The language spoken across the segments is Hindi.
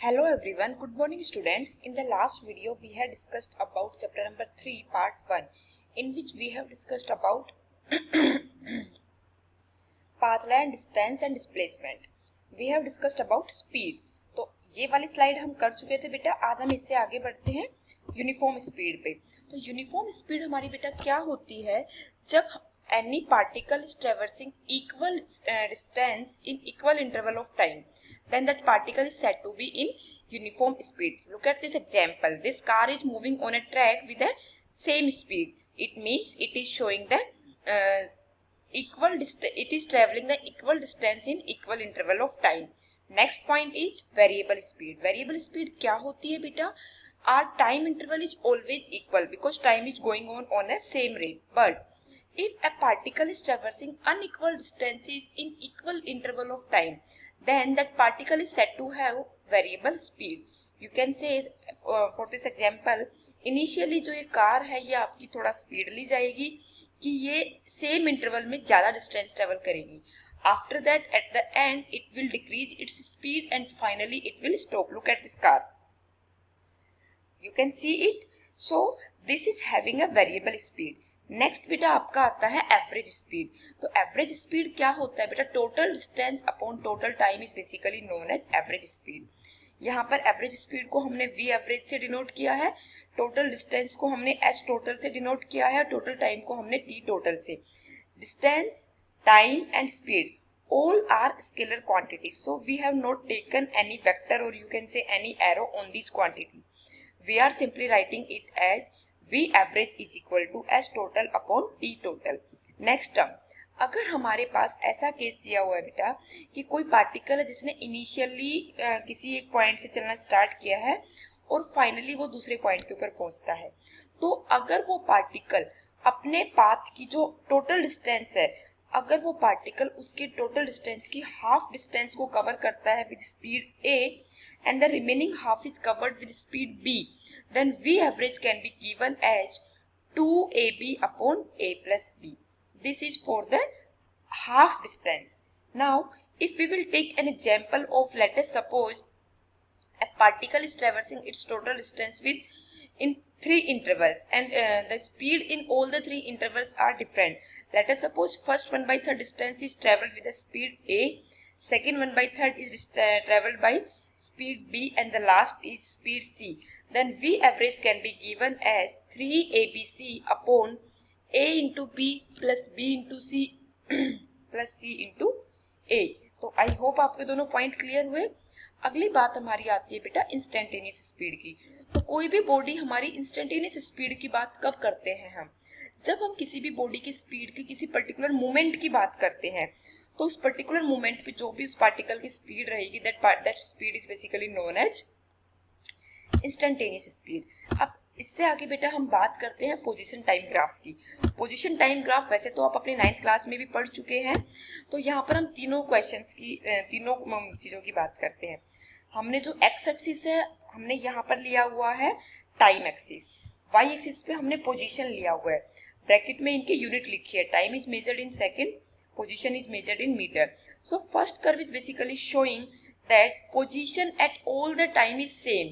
Hello everyone, good morning students. In the last video we had discussed about chapter number 3 part 1 in which we have discussed about path length, distance and displacement. We have discussed about speed. तो ये वाली स्लाइड हम कर चुके थे बेटा. आज हम इससे आगे बढ़ते हैं यूनिफॉर्म स्पीड पे. तो यूनिफॉर्म स्पीड हमारी बेटा क्या होती है जब any particle is traversing equal distance in equal interval of time, then that particle is said to be in uniform speed. Look at this example. This car is moving on a track with the same speed. It means it is showing the it is traveling the equal distance in equal interval of time. Next point is variable speed. Variable speed क्या होती है बेटा? Our time interval is always equal because time is going on a same rate. But if a particle is traversing unequal distances in equal interval of time, then that particle is said to have variable speed. You can say for this example, initially जो ये कार है ये आपकी थोड़ा स्पीडली जाएगी कि ये सेम इंटरवल में ज़्यादा डिस्टेंस ट्रेवल करेगी. After that, at the end, it will decrease its speed and finally it will stop. Look at this car. You can see it. So this is having a variable speed. Next बेटा आपका आता है एवरेज स्पीड. तो एवरेज स्पीड क्या होता है बेटा? Total distance upon total time is basically known as average speed. यहाँ पर एवरेज स्पीड को हमने वी एवरेज से डिनोट किया है, टोटल डिस्टेंस को हमने एस टोटल से डिनोट किया है, टोटल टाइम को हमने टी टोटल से. Distance, time and speed all are scalar quantities, so we have not taken any vector or you can say any arrow on these quantity. We are simply writing it as V average is equal to S total upon T total. Next term, अगर हमारे पास ऐसा केस दिया हुआ है बेटा कि कोई पार्टिकल है जिसने इनिशियली किसी एक पॉइंट से चलना स्टार्ट किया है और फाइनली वो दूसरे पॉइंट के ऊपर पहुंचता है, तो अगर वो पार्टिकल अपने पाथ की जो टोटल डिस्टेंस है, अगर वो पार्टिकल उसके टोटल डिस्टेंस की हाफ डिस्टेंस को कवर करता है with speed A and the remaining half is covered with speed B, then V average can be given as 2AB upon A plus B. This is for the half distance. Now, if we will take an example of, let us suppose a particle is traversing its total distance with in 3 intervals and the speed in all the 3 intervals are different. Let us suppose first 1/3 distance is traveled with the speed A, second 1/3 is traveled by speed B and the last is speed C. Then V average can be given as 3ABC upon A into B plus B into C plus C into A. तो आई होप आपके दोनों पॉइंट क्लियर हुए. अगली बात हमारी आती है बेटा इंस्टेंटेनियस स्पीड की. तो कोई भी बॉडी हमारी इंस्टेंटेनियस स्पीड की बात कब करते हैं हम? जब हम किसी भी बॉडी की स्पीड की किसी पर्टिकुलर मूवमेंट की बात करते हैं, तो उस पर्टिकुलर मूवमेंट पे जो भी उस पार्टिकल की स्पीड रहेगी that speed is basically known as instantaneous speed. अब इससे आगे बेटा हम बात करते हैं पोजीशन टाइम ग्राफ की. पोजीशन टाइम ग्राफ वैसे तो आप अपने 9th क्लास में भी पढ़ चुके हैं. तो यहाँ पर हम तीनों चीज़ों की बात करते हैं. हमने जो एक्स एक्सिस है हमने यहाँ पर लिया हुआ है टाइम एक्सिस, वाई एक्सिस पे हमने पोजीशन लिया हुआ है. ब्रैकेट में इनके यूनिट लिखी है. Time is measured in second, position is measured in meter. So first curve is basically showing that position at all the time is same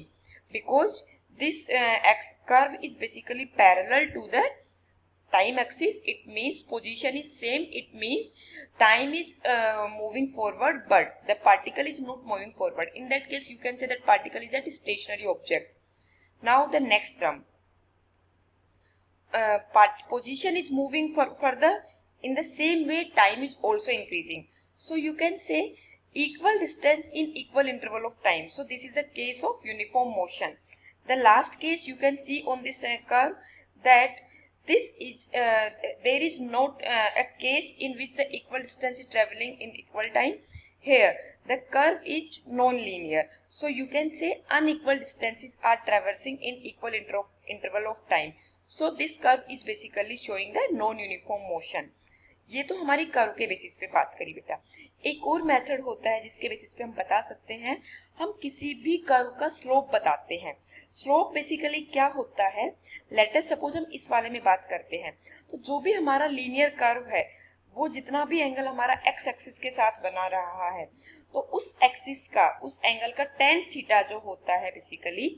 because this x curve is basically parallel to the time axis. It means position is same. It means time is moving forward but the particle is not moving forward. In that case you can say that particle is a stationary object. Now the next term, position is moving further. In the same way, time is also increasing. So you can say equal distance in equal interval of time. So this is the case of uniform motion. The last case you can see on this curve that this is there is not a case in which the equal distance is traveling in equal time. Here the curve is non-linear. So you can say unequal distances are traversing in equal interval of time. So this curve is basically showing the non-uniform motion. ये तो हमारी कर्व के बेसिस पे बात करी बेटा. एक और मेथड होता है जिसके बेसिस पे हम बता सकते हैं, हम किसी भी कर्व का स्लोप बताते हैं. स्लोप बेसिकली क्या होता है? लेट अस सपोज हम इस वाले में बात करते हैं, तो जो भी हमारा लीनियर कर्व है वो जितना भी एंगल हमारा एक्स एक्सिस के साथ बना रहा है, तो उस एक्सिस का, उस एंगल का tan थीटा जो होता है basically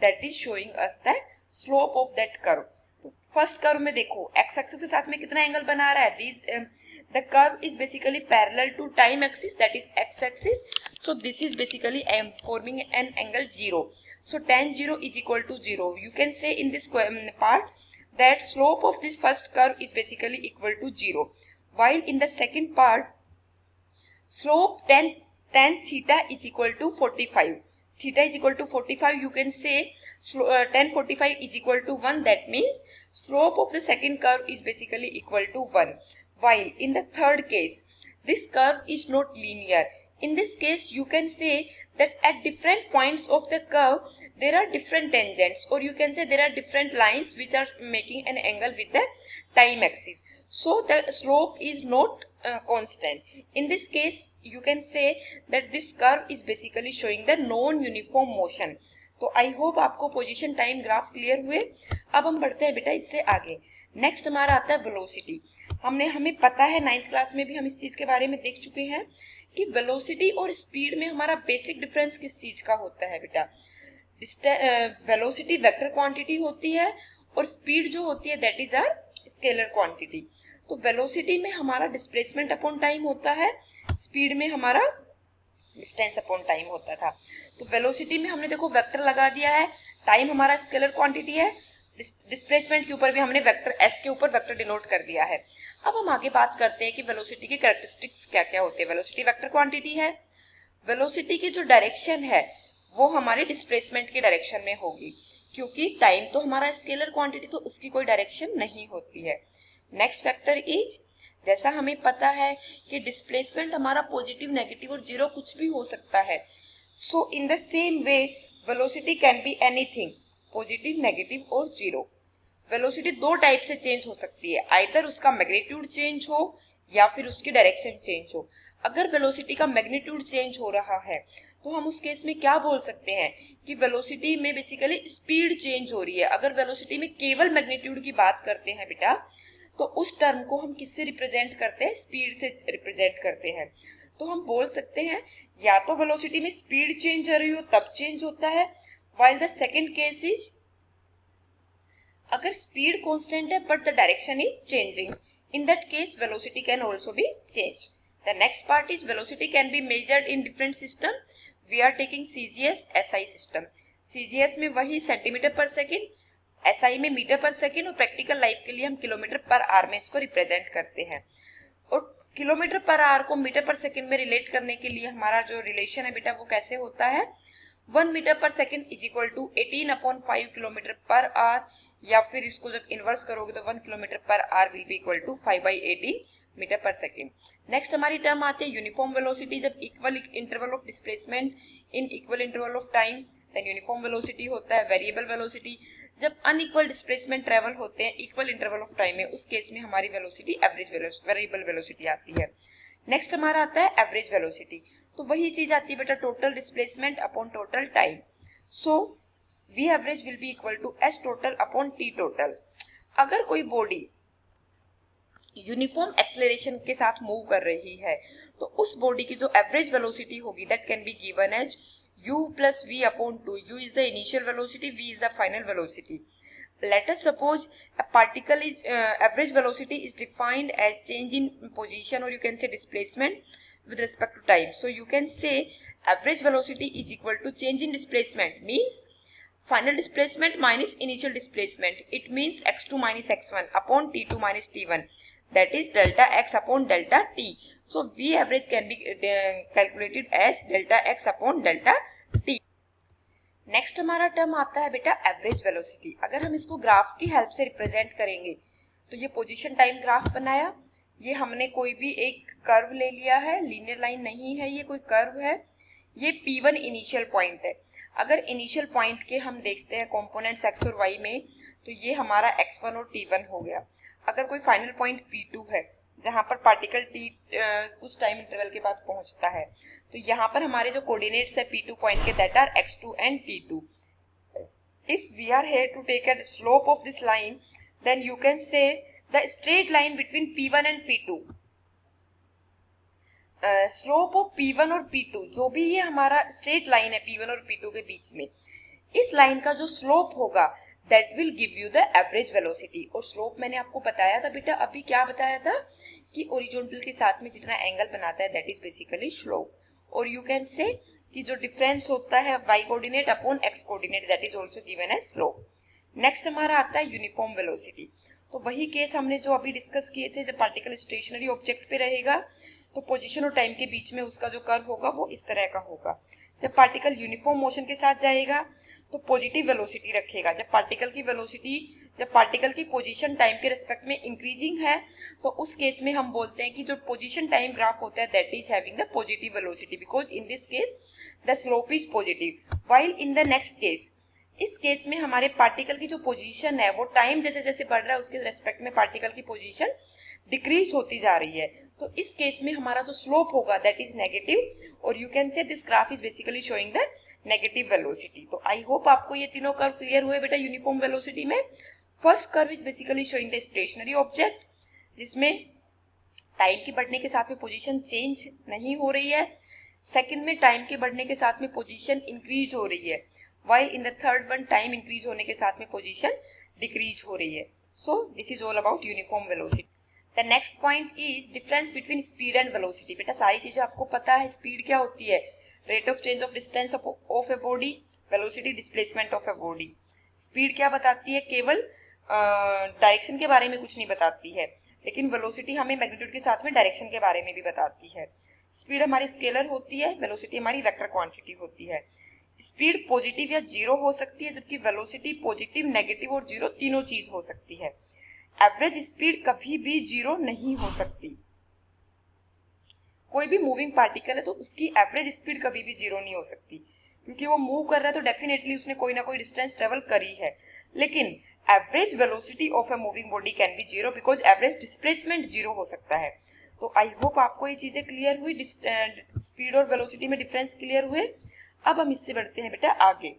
that is showing us the slope of that curve. तो फर्स्ट कर्व में देखो एक्स एक्सिस के साथ में कितना एंगल बना रहा है, this the curve is basically parallel to time axis that is X axis, so this is basically forming an angle 0. So tan 0 is equal to 0. You can say in this part that slope of this first curve is basically equal to 0. While in the second part, slope tan theta is equal to 45. Theta is equal to 45. You can say tan 45 is equal to 1. That means slope of the second curve is basically equal to 1. While in the third case, this curve is not linear. In this case, you can say that at different points of the curve, there are different tangents, or you can say there are different lines which are making an angle with the time axis. So the slope is not constant. In this case, you can say that this curve is basically showing the non-uniform motion. तो आई होप आपको पोजीशन टाइम ग्राफ क्लियर हुए। अब हम बढ़ते हैं बेटा इससे आगे। नेक्स्ट हमारा आता है वेलोसिटी। हमें पता है 9th क्लास में भी हम इस चीज के बारे में देख चुके हैं कि वेलोसिटी और स्पीड में हमारा बेसिक डिफरेंस किस चीज का होता है बेटा। वेलोसिटी वेक्टर क्वांटिटी होती है और स्पीड जो होती है that is are scalar quantity. तो वेलोसिटी में हमारा डिस्प्लेसमेंट अपॉन टाइम होता है, स्पीड में हमारा डिस्टेंस अपॉन टाइम होता था। तो वेलोसिटी में हमने देखो वेक्टर लगा दिया है, टाइम हमारा स्केलर क्वांटिटी है, डिस्प्लेसमेंट के ऊपर भी हमने वेक्टर एस के ऊपर वेक्टर डिनोट कर दिया है। अब हम आगे बात करते हैं कि वेलोसिटी की कैरेक्टरिस्टिक्स क्या क्या होते हैं। वेलोसिटी वेक्टर क्वांटिटी है, वेलोसिटी की जो डायरेक्शन है वो हमारे डिस्प्लेसमेंट की डायरेक्शन में होगी, क्योंकि टाइम तो हमारा स्केलर क्वांटिटी तो उसकी कोई डायरेक्शन नहीं होती है। नेक्स्ट फैक्टर इज, जैसा हमें पता है कि डिस्प्लेसमेंट हमारा पॉजिटिव, नेगेटिव और जीरो कुछ भी हो सकता है, so in the same way velocity can be anything, positive, negative और जीरो। वेलोसिटी दो टाइप से चेंज हो सकती है, आइदर उसका मैग्नीट्यूड चेंज हो या फिर उसकी डायरेक्शन चेंज हो। अगर वेलोसिटी का मैग्नीट्यूड चेंज हो रहा है तो हम उस केस में क्या बोल सकते हैं कि वेलोसिटी में बेसिकली स्पीड चेंज हो रही है। अगर वेलोसिटी में केवल मैग्नीट्यूड की बात करते हैं बेटा तो उस टर्म को हम किससे रिप्रेजेंट करते हैं, स्पीड से रिप्रेजेंट करते हैं। तो हम बोल सकते हैं या तो वेलोसिटी में स्पीड चेंज हो रही हो तब चेंज होता है, while the second case is अगर स्पीड कांस्टेंट है but the direction is changing, in that case velocity can also be changed. The next part is velocity can be measured in different system. We are taking CGS SI system. CGS में वही सेंटीमीटर पर सेकेंड, SI में मीटर पर सेकेंड और प्रैक्टिकल लाइफ के लिए हम किलोमीटर पर आवर में इसको रिप्रेजेंट करते हैं। और किलोमीटर पर आवर को मीटर पर सेकेंड में रिलेट करने के लिए हमारा जो रिलेशन है बेटा वो कैसे होता है, 1 metre per second is equal to 18/5 kilometre per hour, या फिर इसको जब इन्वर्स करोगे तो 1 kilometre per hour will be equal to 5/18 metre per second. Next हमारी टर्म आती है यूनिफॉर्म वेलोसिटी। जब equal interval of displacement in equal interval of time then uniform velocity होता है। वेरिएबल वेलोसिटी जब अनइक्वल डिस्प्लेसमेंट ट्रेवल होते हैं इक्वल इंटरवल ऑफ टाइम में, उस केस में हमारी वेलोसिटी एवरेज वेरिएबल वेलोसिटी आती है। नेक्स्ट हमारा आता है एवरेज वेलोसिटी। तो वही चीज आती है बेटा total displacement upon total time. So V average will be equal to S total upon T total। अगर कोई बॉडी यूनिफॉर्म एक्सेलरेशन के साथ मूव कर रही है तो उस बॉडी की जो एवरेज वेलोसिटी होगी that can be given as u plus v upon 2। u is the initial velocity, v is the final velocity। Let us suppose a particle is average velocity is defined as change in position, or you can say displacement with respect to time। So you can say average velocity is equal to change in displacement means final displacement minus initial displacement. It means x2 minus x1 upon t2 minus t1, that is delta x upon delta t। So v average can be calculated as delta x upon delta t। Next हमारा टर्म आता है बेटा एवरेज वेलोसिटी। अगर हम इसको ग्राफ की हेल्प से रिप्रेजेंट करेंगे तो ये पोजीशन टाइम ग्राफ बनाया, ये हमने कोई भी एक कर्व ले लिया है, लीनियर लाइन नहीं है, ये कोई कर्व है, ये P1 इनिशियल पॉइंट है। अगर इनिशियल पॉइंट के हम देखते हैं कंपोनेंट्स x और y में तो ये हमारा x1 और t1 हो गया। अगर कोई फाइनल पॉइंट P2 है जहां पर पार्टिकल t कुछ टाइम इंटरवल के बाद पहुंचता है तो यहाँ पर हमारे जो कोऑर्डिनेट्स है P2 पॉइंट के that are x2 and t2। If we are here to take a slope of this line then you can say the straight line between P1 and P2। Slope of P1 और P2, जो भी ये हमारा स्ट्रेट लाइन है P1 और P2 के बीच में, इस लाइन का जो स्लोप होगा that will give you the average velocity. और स्लोप मैंने आपको बताया था बेटा, अभी क्या बताया था कि ओरिजेंटल के साथ में जितना एंगल बनाता है दैट इज बेसिकली स्लोप। और यू कैन से कि जो डिफरेंस होता है y coordinate upon x coordinate that is also given as slope. Next हमारा आता है यूनिफॉर्म वेलोसिटी। तो वही केस हमने जो अभी डिस्कस किए थे, जब पार्टिकल स्टेशनरी ऑब्जेक्ट पे रहेगा तो पोजीशन और टाइम के बीच में उसका जो कर्व होगा वो इस तरह का होगा। जब पार्टिकल यूनिफॉर्म मोशन के साथ जाएगा तो पॉजिटिव वेलोसिटी रखेगा। जब पार्टिकल की पोजीशन टाइम के रिस्पेक्ट में इंक्रीजिंग है तो उस केस में हम बोलते हैं कि जो पोजीशन टाइम ग्राफ होता है that is having the positive velocity, because in this case the slope is positive. While in the next case, इस केस में हमारे पार्टिकल की जो पोजीशन है वो टाइम जैसे जैसे बढ़ रहा है उसके रेस्पेक्ट में पार्टिकल की पोजीशन डिक्रीज होती जा रही है। तो इस केस में हमारा जो स्लोप होगा दैट इज नेगेटिव। और यू कैन से this graph is basically showing the negative velocity. तो आई होप आपको ये तीनों कर्व क्लियर हुए बेटा यूनिफॉर्म वेलोसिटी में। First curve is basically showing the stationary object, जिसमें टाइम के बढ़ने के साथ में पोजीशन चेंज नहीं हो रही है। सेकंड में टाइम के बढ़ने के साथ में पोजीशन इंक्रीज हो रही है, while in the third one time increase होने के साथ में पोजीशन डिक्रीज हो रही है। So this is all about uniform velocity. The next point is difference between speed and velocity. बेटा सारी चीजें आपको पता है, स्पीड क्या होती है, rate of change of distance of a body, velocity displacement of a body. Speed क्या बताती है, केवल डायरेक्शन के बारे में कुछ नहीं बताती है, लेकिन वेलोसिटी हमें मैग्नीट्यूड के साथ में डायरेक्शन के बारे में भी बताती है। स्पीड हमारी स्केलर होती है, वेलोसिटी हमारी वेक्टर क्वांटिटी होती है। स्पीड पॉजिटिव या जीरो हो सकती है, जबकि वेलोसिटी पॉजिटिव, नेगेटिव और जीरो तीनों चीज हो सकती है। एवरेज स्पीड कभी भी जीरो नहीं हो सकती। कोई भी मूविंग पार्टिकल है तो उसकी एवरेज स्पीड कभी भी जीरो नहीं हो सकती, क्योंकि वो मूव कर रहा है तो डेफिनेटली उसने कोई ना कोई डिस्टेंस ट्रेवल करी है। लेकिन average velocity of a moving body can be zero, because average displacement zero हो सकता है। तो आई होप आपको ये चीजें क्लियर हुई, स्पीड और वेलोसिटी में डिफरेंस क्लियर हुए। अब हम इससे बढ़ते हैं बेटा आगे।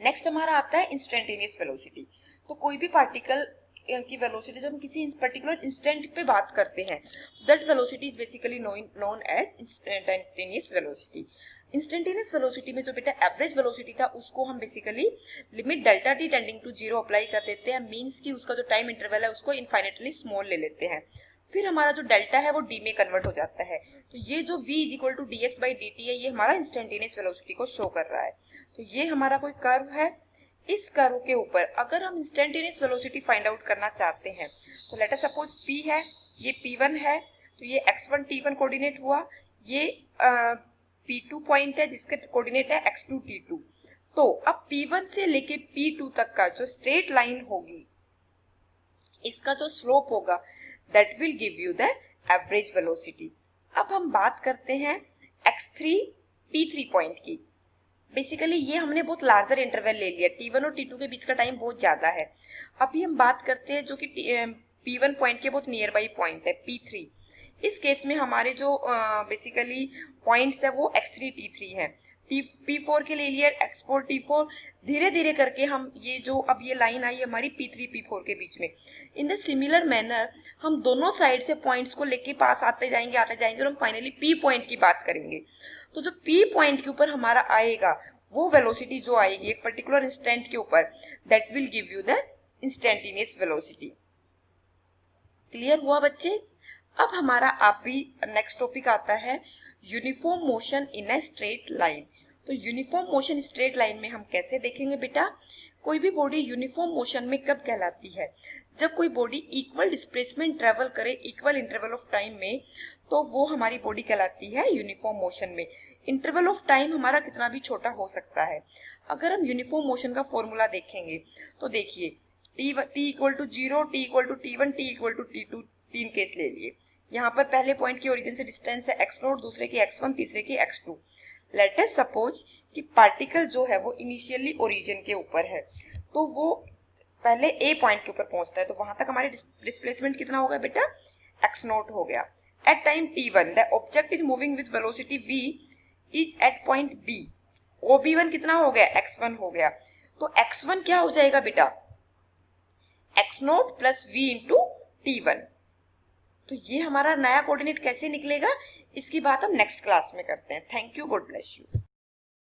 नेक्स्ट हमारा आता है इंस्टेंटेनियस वेलोसिटी। तो कोई भी पार्टिकल की वेलोसिटी जब हम किसी पर्टिकुलर इंस्टेंट पे बात करते हैं, that velocity is basically known as instantaneous velocity. Instantaneous velocity में जो बेटा एवरेज वेलोसिटी था उसको हम basically limit delta T tending to zero apply कर देते हैं, मींस कि उसका जो टाइम इंटरवल है उसको इनफाइनेटली स्मॉल ले लेते हैं। फिर हमारा जो डेल्टा है वो डी में कन्वर्ट हो जाता है। तो ये जो v is equal to D X by D T है, ये हमारा इंस्टेंटेनियस वेलोसिटी को शो कर रहा है। तो ये हमारा कोई कर्व है, इस कर्व के ऊपर अगर हम इंस्टेंटेनियस वेलोसिटी फाइंड आउट करना चाहते हैं तो लेट अस सपोज p है, ये p1 है, तो ये x1 t1 कोऑर्डिनेट हुआ, ये p2 पॉइंट है जिसका कोऑर्डिनेट है x2 t2। तो अब p1 से लेके p2 तक का जो स्ट्रेट लाइन होगी, इसका जो स्लोप होगा that will give you the average velocity. अब हम बात करते हैं x3 t3 पॉइंट की। बेसिकली ये हमने बहुत लार्जर इंटरवल ले लिया, t1 और t2 के बीच का टाइम बहुत ज्यादा है। अभी हम बात करते हैं जो कि p1 पॉइंट के बहुत नियर बाई पॉइंट है p3। इस केस में हमारे जो बेसिकली पॉइंट्स है वो x3 t3 है। p4 के ले लिया x4 t4, धीरे धीरे करके हम ये जो अब ये लाइन आई हमारी p3 p4 के बीच में, इन द सिमिलर मैनर हम दोनों साइड से पॉइंट्स को लेके पास आते जाएंगे और हम फाइनली p पॉइंट की बात करेंगे। तो जो p पॉइंट के ऊपर हमारा आएगा वो वेलोसिटी जो आएगी एक पर्टिकुलर इंस्टेंट के ऊपर, that will give you the instantaneous velocity. Clear हुआ बच्चे? अब हमारा आप भी नेक्स्ट टॉपिक आता है uniform motion in a straight line. तो यूनिफॉर्म मोशन स्ट्रेट लाइन में हम कैसे देखेंगे बेटा? कोई भी बॉडी यूनिफॉर्म मोशन में कब कहलाती है? जब कोई बॉडी इक्वल डिस्प्लेसमेंट ट्रेवल करे इक्वल इंटरवल ऑफ टाइम में, तो वो हमारी बॉडी कहलाती है यूनिफॉर्म मोशन में। इंटरवल ऑफ टाइम हमारा कितना भी छोटा हो सकता है। अगर हम यूनिफॉर्म मोशन का फॉर्मूला देखेंगे तो देखिए t equal to 0, t equal to t1, t equal to t2, तीन केस ले लिए। यहाँ पर पहले पॉइंट की ओरिजिन से डिस्टेंस है x0, दूसरे की x1, तीसरे की x2। लेट अस सपोज कि पार्टिकल जो है वो इनिशियली ओरिजिन के ऊपर है, तो वो पहले a पॉइंट के ऊपर पहुंचता है, तो वहां तक हमारी डिस्प्लेसमेंट कितना होगा बेटा? x0 हो गया। At time t1 the object is moving with velocity v is at point b, OB1 कितना हो गया? x1 हो गया। तो x1 क्या हो जाएगा बेटा? x0 plus v into t1। तो ये हमारा नया कोऑर्डिनेट कैसे निकलेगा? इसकी बात हम नेक्स्ट क्लास में करते हैं। Thank you, God bless you.